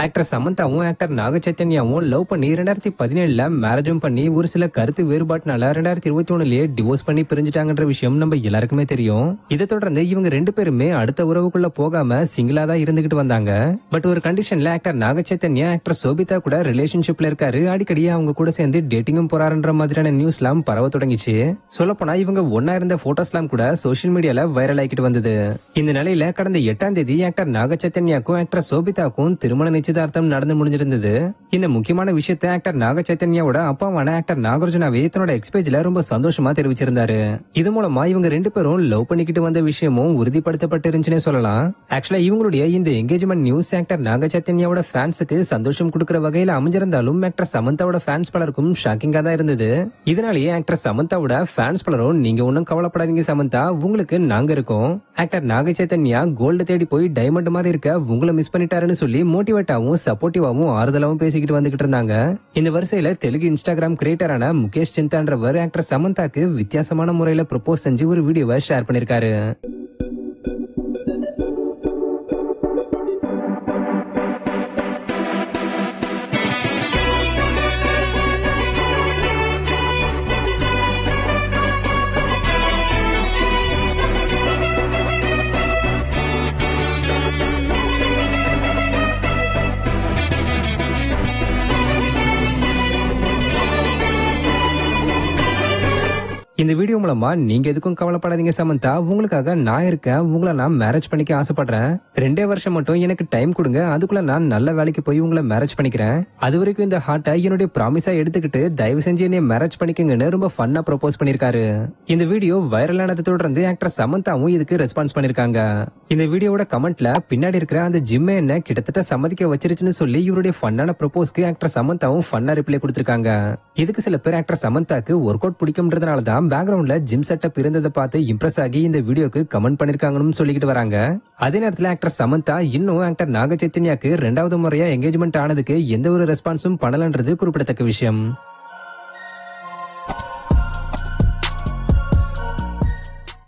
Actor சமந்தாவும் actor நாக சைத்தன்யாவும் love பண்ணி 2017 மேரேஜும் பண்ணி ஒரு சில கருத்து வேறுபாட்டுனால 2021லயே டிவோர்ஸ் பண்ணி பிரிஞ்சிட்டாங்கன்ற விஷயம் நம்ம எல்லாருக்குமே தெரியும். இதை தொடர்ந்து இவங்க ரெண்டு பேருமே அடுத்த உறவுக்குள்ள போகாம சிங்கிளா தான் இருந்துகிட்டு வந்தாங்க. பட் ஒரு கண்டிஷன்ல ஆக்டர் நாக சைத்தன்யா ஆக்டர் சோபிதா கூட ரிலேஷன்ஷிப்ல இருக்காரு, அடிக்கடி அவங்க கூட சேர்ந்து டேட்டிங்கும் போறாருன்ற மாதிரியான நியூஸ் எல்லாம் பரவ தொடங்கிச்சு. சொல்லப்போனா இவங்க ஒன்னா இருந்த போட்டோஸ் எல்லாம் கூட சோசியல் மீடியால வைரல் ஆகிட்டு வந்தது. இந்த நிலையில கடந்த 8ஆம் தேதி ஆக்டர் நாக சைத்தன்யாக்கும் ஆக்டர் சோபிதாக்கும் திருமண நிச்சயதார்த்தம் நடந்து முடிஞ்சிருந்தது. இந்த முக்கியமான விஷயத்தை ஆக்டர் நாக சைத்தன்யாவோட அப்பாவான ஆக்டர் நாகார்ஜுனாவே தன்னோட எக்ஸ்பேஜ்ல ரொம்ப சந்தோஷமா தெரிவிச்சிருந்தாரு. இது மூலமா இவங்க ரெண்டு பேரும் லவ் பண்ணிக்கிட்டு வந்த விஷயமும் உறுதிப்படுத்தப்பட்டு இருந்துச்சுன்னு சொல்லலாம். ஆக்சுவலா இவங்களுடைய இந்த என்கேஜ்மெண்ட் நியூஸ் ஆக்டர் நாக சைத்தன்யாவோட ஃபேன்ஸுக்கு சந்தோஷம் கொடுக்கிற வகையில அமைஞ்சிருந்தாலும் ஆக்டர் சமந்தாவோட ஃபேன்ஸ் பலருக்கும் ஷாக்கிங்கா தான் இருந்தது. இதனாலேயே ஆக்டர் சமந்தாவோட ஃபேன்ஸ் பலரும் நீங்க ஒன்னும் கவலைப்படாதீங்க சமந்தா, உங்களுக்கு நாங்க இருக்கோம். ஆக்டர் நாக சைத்தன்யா கோல்டு தேடி போய் டைமண்ட் மாதிரி இருக்க உங்களை மிஸ் பண்ணிட்டாருன்னு சொல்லி மோட்டிவேட்டாவும் சப்போர்ட்டிவாவும் ஆறுதலாவும் பேசிக்கிட்டு வந்துகிட்டு இருந்தாங்க. இந்த வரிசையில தெலுங்கு இன்ஸ்டாகிராம் கிரியேட்டரான முகேஷ் சிந்தான்றவர் ஆக்டர் சமந்தாக்கு வித்தியாசமான முறையில ப்ரொபோஸ் செஞ்சு ஒரு வீடியோவை ஷேர் பண்ணிருக்காரு. இந்த வீடியோ மூலமா நீங்க எதுக்கும் கவலைப்படாதீங்க சமந்தா, உங்களுக்காக நான் இருக்கேன், உங்களை நான் மேரேஜ் பண்ணிக்க ஆசைப்படுறேன். 2 வருஷம் மட்டும் எனக்கு டைம் கொடுங்க, அதுக்குள்ள நான் நல்ல வேலைக்கு போய் உங்களை மேரேஜ் பண்ணிக்கிறேன். அது வரைக்கும் இந்த ஹார்ட்டை என்னுடைய ப்ராமிஸா எடுத்துக்கிட்டு தயவு செஞ்சு என்னைய மேரேஜ் பண்ணிக்கங்கன்னு ரொம்ப ஃபன்னா ப்ரொபோஸ் பண்ணிருக்காரு. இந்த வீடியோ வைரல் ஆனதை தொடர்ந்து ஆக்டர் சமந்தாவும் இதுக்கு ரெஸ்பான்ஸ் பண்ணிருக்காங்க. இந்த வீடியோட கமெண்ட்ல பின்னாடி இருக்கிற அந்த ஜிம்மை என்ன கிட்டத்தட்ட சம்மதிக்க வச்சிருச்சுன்னு சொல்லி இவருடைய ஃபன்னான ப்ரொபோஸ்க்கு ஆக்டர் சமந்தாவும் ஃபன்னா ரிப்ளை கொடுத்திருக்காங்க. இதுக்கு சில பேர் ஆக்டர் சமந்தாக்கு ஒர்க் அவுட் பிடிக்கும்ன்றதுனால தான் பேக்ரவுண்ட்ல ஜிம் செட்டப் இருந்ததை பார்த்து இம்ப்ரெஸ் ஆகி இந்த வீடியோக்கு கமெண்ட் பண்ணிருக்காங்கன்னு சொல்லிக்கிட்டு வராங்க. அதே நேரத்தில் ஆக்டர் சமந்தா இன்னும் ஆக்டர் நாக சைத்தன்யாக்கு 2வது முறையா என்கேஜ்மெண்ட் ஆனதுக்கு எந்த ஒரு ரெஸ்பான்ஸும் பண்ணலன்றது குறிப்பிடத்தக்க விஷயம்.